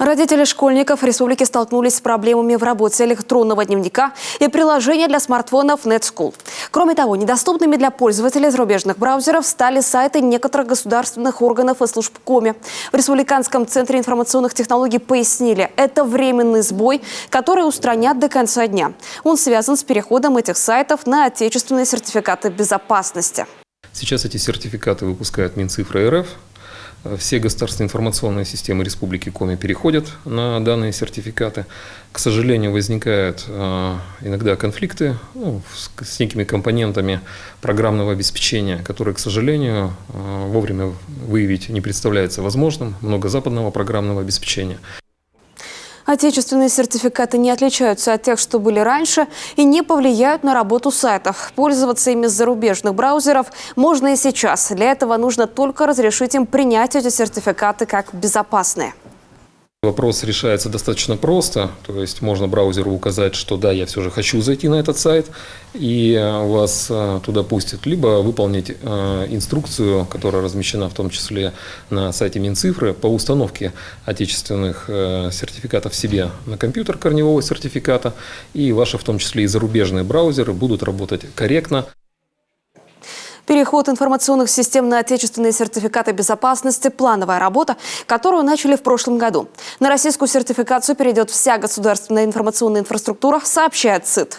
Родители школьников республики столкнулись с проблемами в работе электронного дневника и приложения для смартфонов NetSchool. Кроме того, недоступными для пользователей зарубежных браузеров стали сайты некоторых государственных органов и служб Коми. В Республиканском центре информационных технологий пояснили, это временный сбой, который устранят до конца дня. Он связан с переходом этих сайтов на отечественные сертификаты безопасности. Сейчас эти сертификаты выпускает Минцифра РФ. Все государственные информационные системы Республики Коми переходят на данные сертификаты. К сожалению, возникают иногда конфликты с некими компонентами программного обеспечения, которые, к сожалению, вовремя выявить не представляется возможным. Много западного программного обеспечения. Отечественные сертификаты не отличаются от тех, что были раньше, и не повлияют на работу сайтов. Пользоваться ими с зарубежных браузеров можно и сейчас. Для этого нужно только разрешить им принять эти сертификаты как безопасные. Вопрос решается достаточно просто, то есть можно браузеру указать, что да, я все же хочу зайти на этот сайт, и вас туда пустят, либо выполнить инструкцию, которая размещена в том числе на сайте Минцифры по установке отечественных сертификатов себе на компьютер корневого сертификата, и ваши, в том числе и зарубежные браузеры, будут работать корректно. Переход информационных систем на отечественные сертификаты безопасности – плановая работа, которую начали в прошлом году. На российскую сертификацию перейдет вся государственная информационная инфраструктура, сообщает ЦИТ.